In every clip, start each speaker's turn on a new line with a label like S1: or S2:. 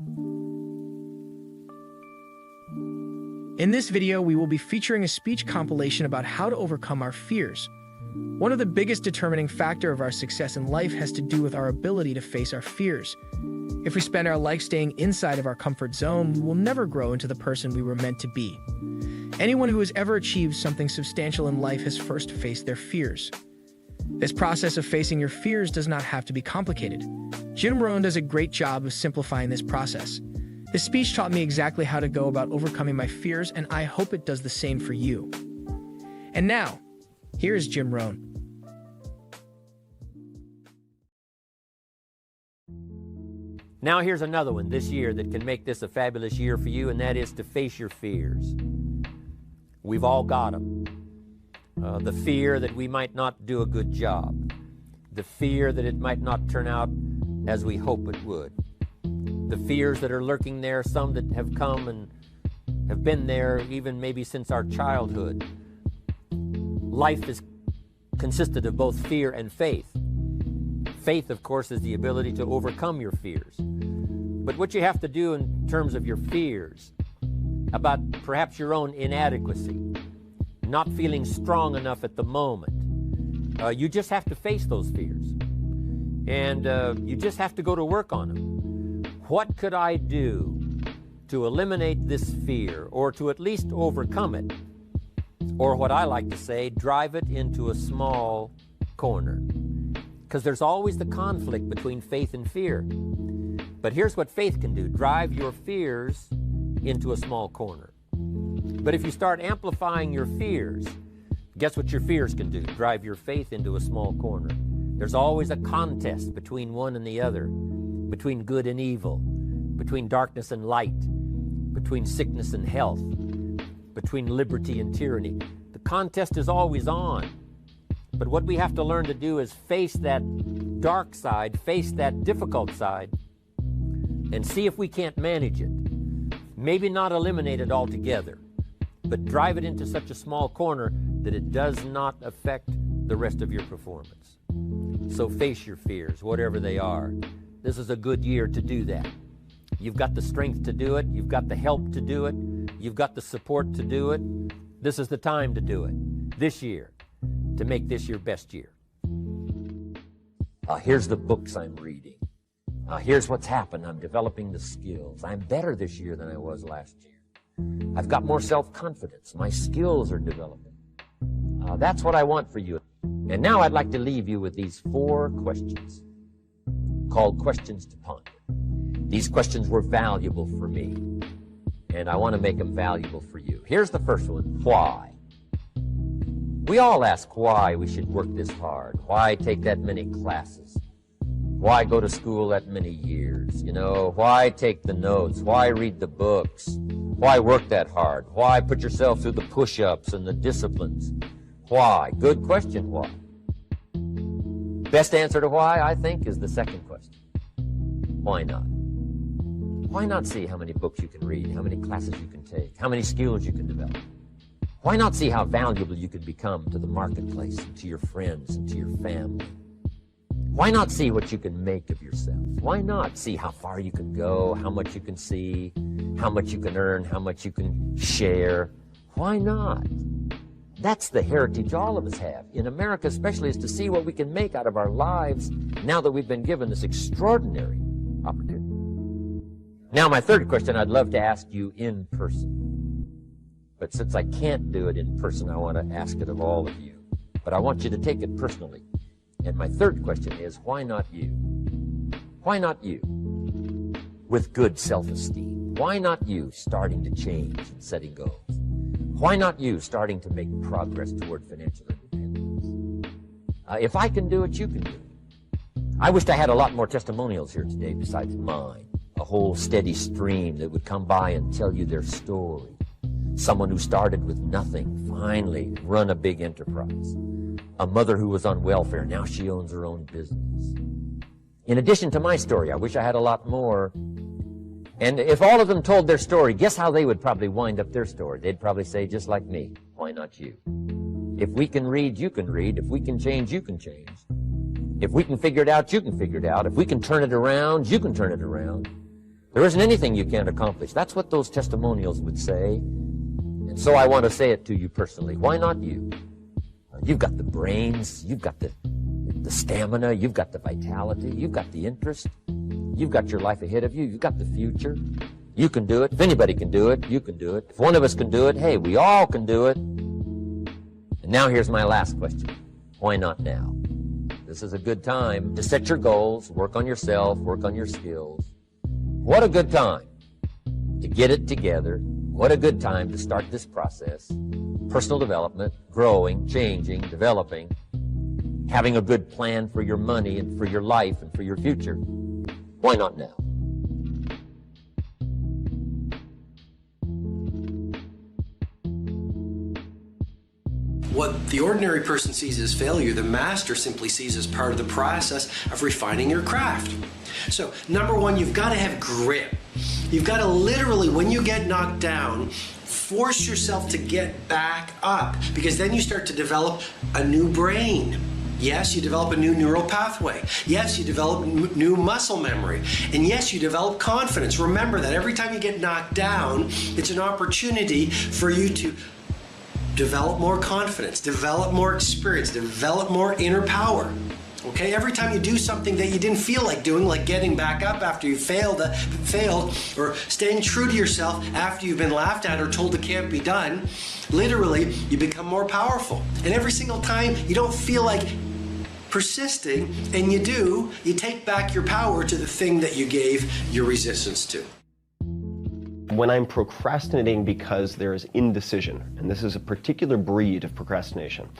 S1: In this video, we will be featuring a speech compilation about how to overcome our fears. One of the biggest determining factor of our success in life has to do with our ability to face our fears. If we spend our life staying inside of our comfort zone, we will never grow into the person we were meant to be. Anyone who has ever achieved something substantial in life has first faced their fears. This process of facing your fears does not have to be complicated. Jim Rohn does a great job of simplifying this process. This speech taught me exactly how to go about overcoming my fears, and I hope it does the same for you. And now, here is Jim Rohn.
S2: Now here's another one this year that can make this a fabulous year for you, and that is to face your fears. We've all got them. The fear that we might not do a good job. The fear that it might not turn out as we hope it would. The fears that are lurking there, some that have come and have been there even maybe since our childhood. Life is consisted of both fear and faith. Faith, of course, is the ability to overcome your fears. But what you have to do in terms of your fears, about perhaps your own inadequacy, not feeling strong enough at the moment, you just have to face those fears. And you just have to go to work on them. What could I do to eliminate this fear, or to at least overcome it? Or what I like to say, drive it into a small corner. Because there's always the conflict between faith and fear. But here's what faith can do. Drive your fears into a small corner. But if you start amplifying your fears, guess what your fears can do? Drive your faith into a small corner. There's always a contest between one and the other, between good and evil, between darkness and light, between sickness and health, between liberty and tyranny. The contest is always on. But what we have to learn to do is face that dark side, face that difficult side, and see if we can't manage it. Maybe not eliminate it altogether, but drive it into such a small corner that it does not affect the rest of your performance. So face your fears, whatever they are. This is a good year to do that. You've got the strength to do it. You've got the help to do it. You've got the support to do it. This is the time to do it, this year, to make this your best year. Here's the books I'm reading. Here's what's happened. I'm developing the skills. I'm better this year than I was last year. I've got more self-confidence. My skills are developing. That's what I want for you. And now I'd like to leave you with these 4 questions called questions to ponder. These questions were valuable for me, and I want to make them valuable for you. Here's the first one. Why? We all ask why we should work this hard. Why take that many classes? Why go to school that many years? You know, why take the notes? Why read the books? Why work that hard? Why put yourself through the push-ups and the disciplines? Why? Good question, why? Best answer to why, I think, is the second question. Why not? Why not see how many books you can read, how many classes you can take, how many skills you can develop? Why not see how valuable you can become to the marketplace, and to your friends, and to your family? Why not see what you can make of yourself? Why not see how far you can go, how much you can see, how much you can earn, how much you can share? Why not? That's the heritage all of us have, in America especially, is to see what we can make out of our lives now that we've been given this extraordinary opportunity. Now, my third question I'd love to ask you in person. But since I can't do it in person, I want to ask it of all of you. But I want you to take it personally. And my third question is, why not you? Why not you? With good self-esteem. Why not you starting to change and setting goals? Why not you starting to make progress toward financial independence? If I can do it, you can do it. I wished I had a lot more testimonials here today besides mine. A whole steady stream that would come by and tell you their story. Someone who started with nothing, finally run a big enterprise. A mother who was on welfare, now she owns her own business. In addition to my story, I wish I had a lot more. And if all of them told their story, guess how they would probably wind up their story? They'd probably say, just like me, why not you? If we can read, you can read. If we can change, you can change. If we can figure it out, you can figure it out. If we can turn it around, you can turn it around. There isn't anything you can't accomplish. That's what those testimonials would say. And so I want to say it to you personally. Why not you? You've got the brains, you've got the stamina, you've got the vitality, you've got the interest, you've got your life ahead of you, you've got the future. You can do it. If anybody can do it, you can do it. If one of us can do it, hey, we all can do it. And now here's my last question. Why not now? This is a good time to set your goals, work on yourself, work on your skills. What a good time to get it together. What a good time to start this process. Personal development, growing, changing, developing, having a good plan for your money and for your life and for your future. Why not now?
S3: What the ordinary person sees as failure, the master simply sees as part of the process of refining your craft. So, number one, you've got to have grit. You've got to literally, when you get knocked down, force yourself to get back up, because then you start to develop a new brain. Yes, you develop a new neural pathway. Yes, you develop new muscle memory. And yes, you develop confidence. Remember that every time you get knocked down, it's an opportunity for you to develop more confidence, develop more experience, develop more inner power. Okay, every time you do something that you didn't feel like doing, like getting back up after you failed, or staying true to yourself after you've been laughed at or told it can't be done, literally, you become more powerful. And every single time you don't feel like persisting, and you do, you take back your power to the thing that you gave your resistance to.
S4: When I'm procrastinating because there is indecision, and this is a particular breed of procrastination.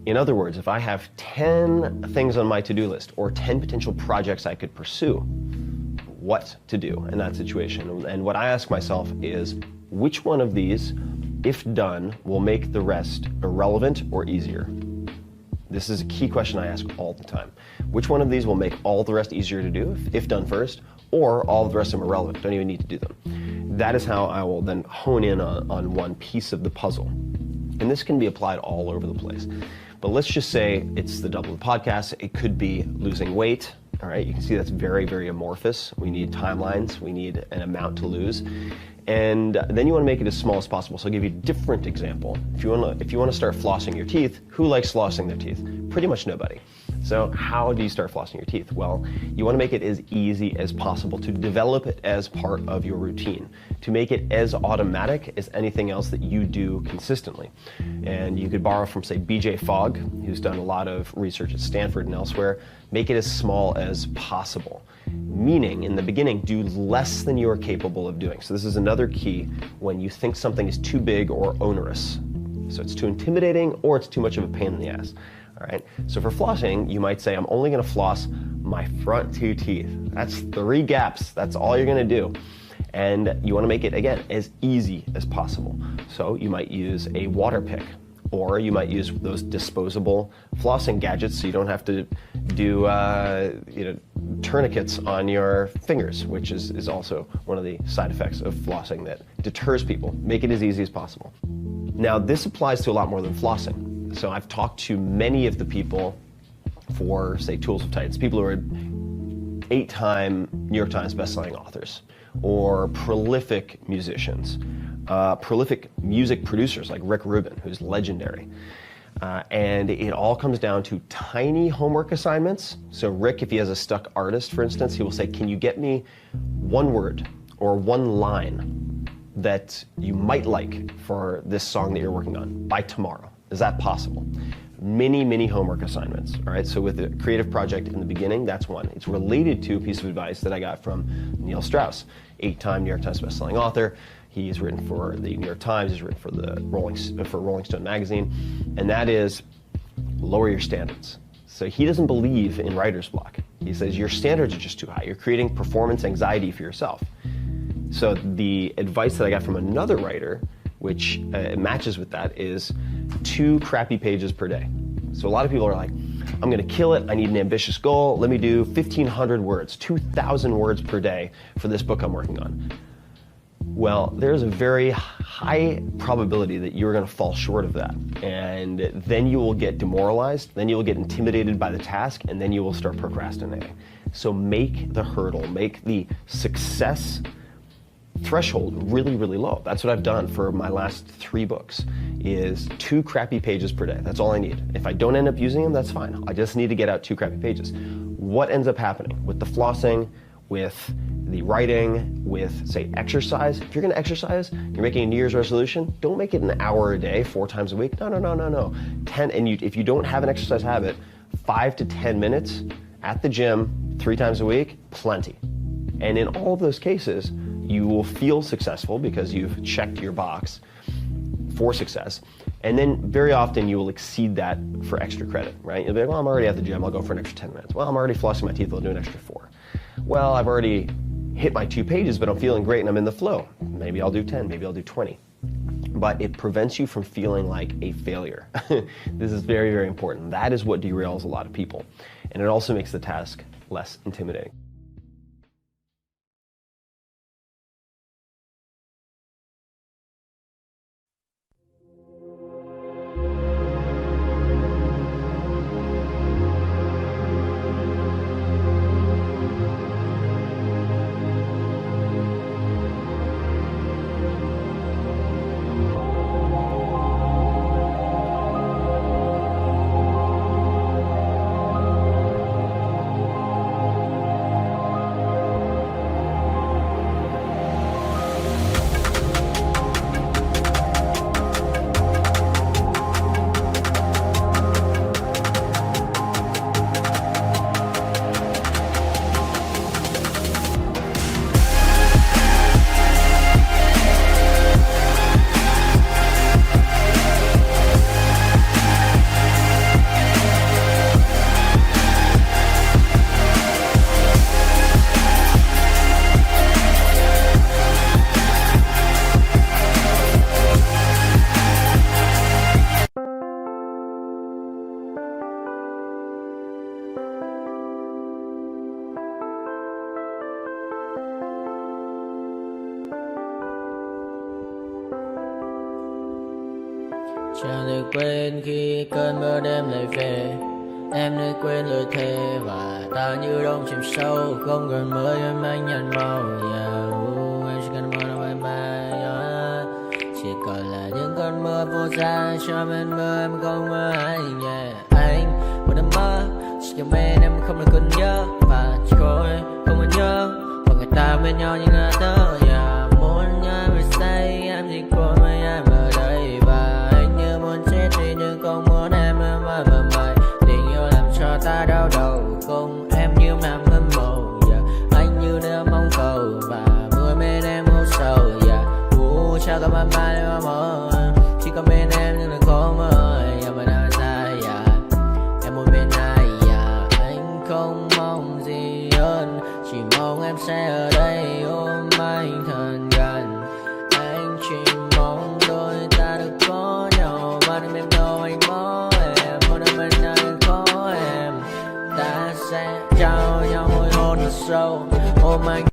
S4: In other words, if I have 10 things on my to-do list or 10 potential projects I could pursue, what to do in that situation? And what I ask myself is, which one of these, if done, will make the rest irrelevant or easier? This is a key question I ask all the time. Which one of these will make all the rest easier to do, if done first, or all of the rest of them irrelevant, don't even need to do them? That is how I will then hone in on one piece of the puzzle. And this can be applied all over the place. But let's just say it's the double of the podcast. It could be losing weight. All right, you can see that's very, very amorphous. We need timelines. We need an amount to lose. And then you want to make it as small as possible. So I'll give you a different example. If you want to start flossing your teeth, who likes flossing their teeth? Pretty much nobody. So how do you start flossing your teeth? Well, you want to make it as easy as possible, to develop it as part of your routine, to make it as automatic as anything else that you do consistently. And you could borrow from, say, BJ Fogg, who's done a lot of research at Stanford and elsewhere. Make it as small as possible. Meaning, in the beginning, do less than you are capable of doing. So this is another key when you think something is too big or onerous. So it's too intimidating or it's too much of a pain in the ass. All right, so for flossing, you might say, I'm only gonna floss my front 2 teeth. That's 3 gaps, that's all you're gonna do. And you wanna make it, again, as easy as possible. So you might use a water pick, or you might use those disposable flossing gadgets so you don't have to do tourniquets on your fingers, which is also one of the side effects of flossing that deters people. Make it as easy as possible. Now, this applies to a lot more than flossing. So I've talked to many of the people for, say, Tools of Titans, people who are 8-time New York Times bestselling authors, or prolific musicians, prolific music producers like Rick Rubin, who's legendary. And it all comes down to tiny homework assignments. So Rick, if he has a stuck artist, for instance, he will say, can you get me 1 word or 1 line that you might like for this song that you're working on by tomorrow? Is that possible? Many, many homework assignments, all right? So with the creative project in the beginning, that's one. It's related to a piece of advice that I got from Neil Strauss, 8-time New York Times bestselling author. He's written for the New York Times, he's written for Rolling Stone magazine, and that is lower your standards. So he doesn't believe in writer's block. He says your standards are just too high. You're creating performance anxiety for yourself. So the advice that I got from another writer, which matches with that, is 2 crappy pages per day. So a lot of people are like, I'm gonna kill it, I need an ambitious goal, let me do 1,500 words, 2,000 words per day for this book I'm working on. Well, there's a very high probability that you're going to fall short of that. And then you will get demoralized, then you will get intimidated by the task, and then you will start procrastinating. So make the hurdle, make the success threshold really, really low. That's what I've done for my last 3 books, is 2 crappy pages per day. That's all I need. If I don't end up using them, that's fine. I just need to get out 2 crappy pages. What ends up happening with the flossing, with the writing, with, say, exercise? If you're going to exercise, you're making a New Year's resolution, don't make it an hour a day, 4 times a week. No. 10, and if you don't have an exercise habit, 5 to 10 minutes at the gym 3 times a week, plenty. And in all of those cases, you will feel successful because you've checked your box for success. And then very often you will exceed that for extra credit, right? You'll be like, well, I'm already at the gym, I'll go for an extra 10 minutes. Well, I'm already flossing my teeth, I'll do an extra 4. Well, I've already hit my 2 pages, but I'm feeling great and I'm in the flow. Maybe I'll do 10, maybe I'll do 20. But it prevents you from feeling like a failure. This is very, very important. That is what derails a lot of people. And it also makes the task less intimidating.
S5: Chẳng được quên khi cơn mưa đêm lại về. Em nơi quên lời thề và ta như đông chìm sâu. Không cần mưa em anh nhận màu. Em chỉ cần mưa đâu bye bye. Chỉ còn là những cơn mưa vô giá. Cho bên mưa em không mơ anh. Anh một đêm mơ. Chỉ cần bên em không được còn nhớ. Và chỉ có em không còn nhớ. Và người ta bên nhau như ngã tớ. Muốn nhớ về say em chỉ có mấy em ở đây. Và anh như muốn chết đi nhưng không muốn em mãi mãi. Tình yêu làm cho ta đau đầu. Không em như nằm ngân màu. Anh như đêm mong cầu. Và mưa bên em ngủ sầu. Chào cả mai mai em mơ. Chỉ có bên em nhưng là khó mơ. Mà đang dài em muốn bên ai. Anh không mong gì hơn. Chỉ mong em sẽ ở đây ôm anh thật gần. Anh chỉ mong đôi ta được có nhau. Mà đừng em đâu anh có em. Một đêm bên anh có em. Ta sẽ trao nhau môi hôn thật sâu. Ôm anh.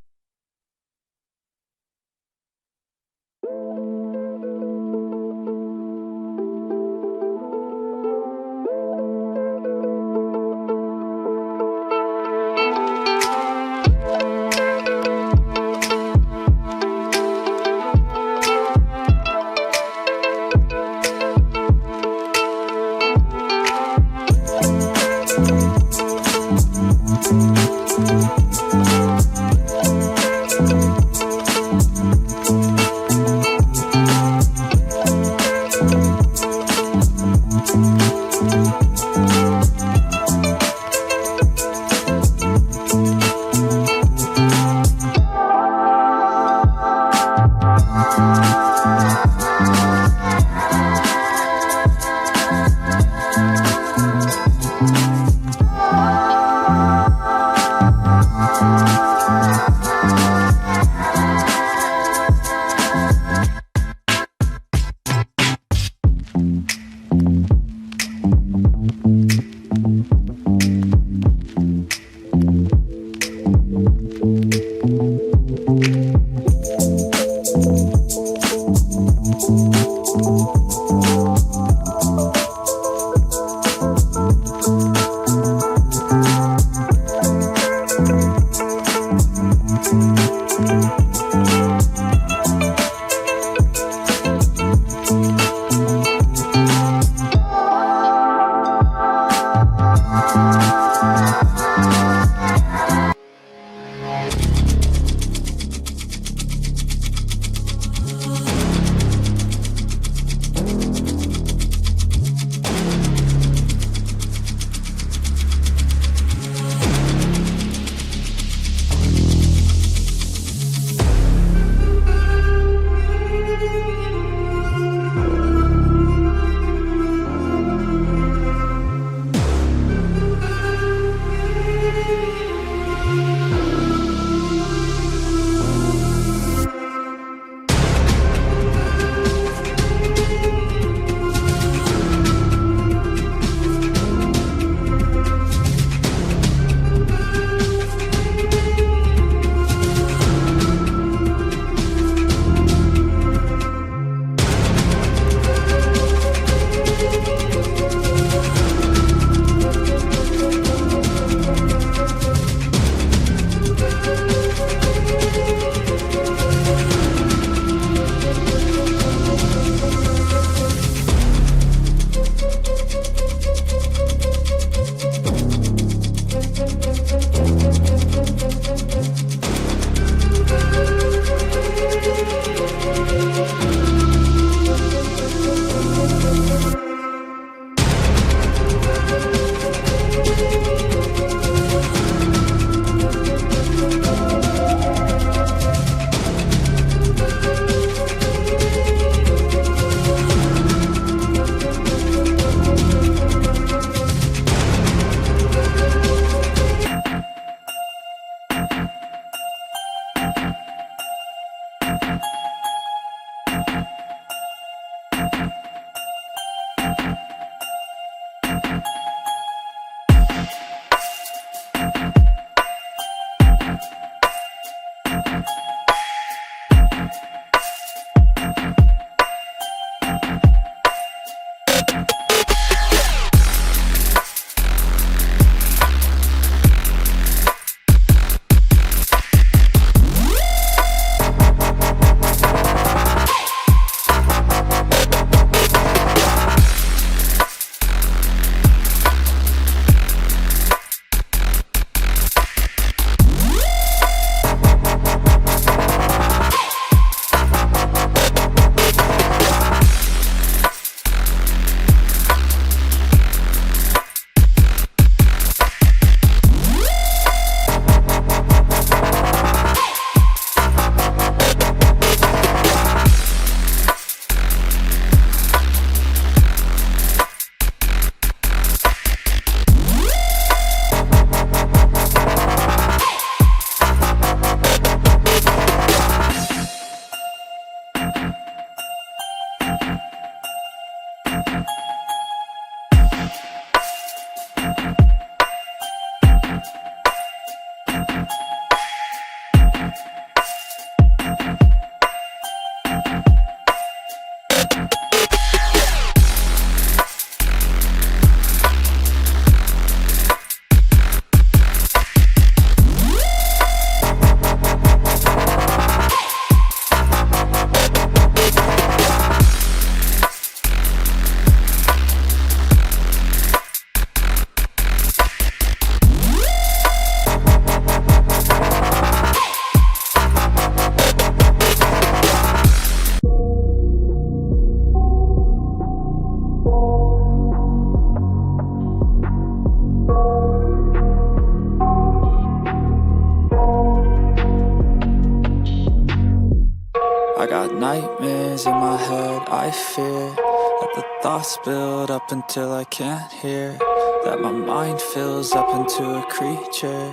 S6: I got nightmares in my head, I fear that the thoughts build up until I can't hear, that my mind fills up into a creature,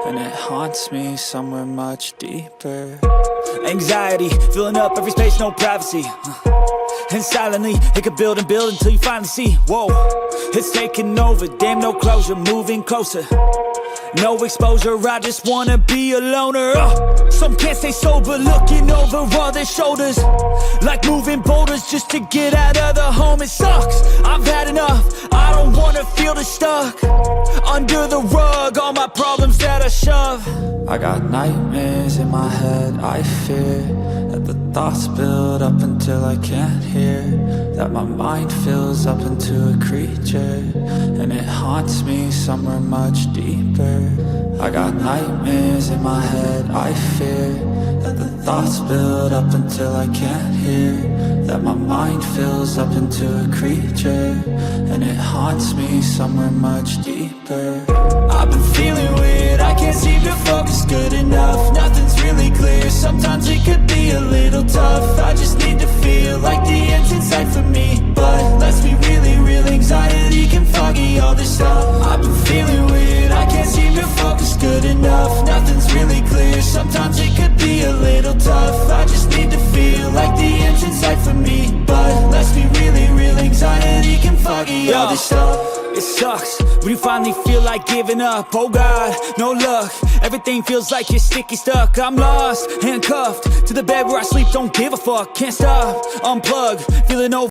S6: and it haunts me somewhere much deeper.
S7: Anxiety, filling up every space, no privacy. And silently, it could build and build until you finally see, whoa, it's taking over, damn no closure, moving closer. No exposure, I just wanna be a loner. Some can't stay sober, looking over all their shoulders, like moving boulders just to get out of the home. It sucks, I've had enough, I don't wanna feel the stuck under the rug, all my problems that I shove.
S6: I got nightmares in my head, I fear that the thoughts build up until I can't hear, that my mind fills up into a creature, and it haunts me somewhere much deeper. I got nightmares in my head, I fear that the thoughts build up until I can't hear, that my mind fills up into a creature, and it haunts me somewhere much deeper.
S7: I've been feeling weird, I can't seem to focus good enough. Nothing's really clear, sometimes it could be a little tough. I just need to feel like the end's in sight for me, but let's be really real, anxiety can foggy all this stuff. I've been feeling weird, I can't seem to focus good enough. Nothing's really clear, sometimes it could be a little tough. I just need to feel like the end's in sight for me, but let's be really real, anxiety can foggy all this stuff. It sucks when you finally feel like giving up. Oh God, no luck, everything feels like you're sticky stuck. I'm lost, handcuffed to the bed where I sleep, don't give a fuck. Can't stop, unplug, feeling over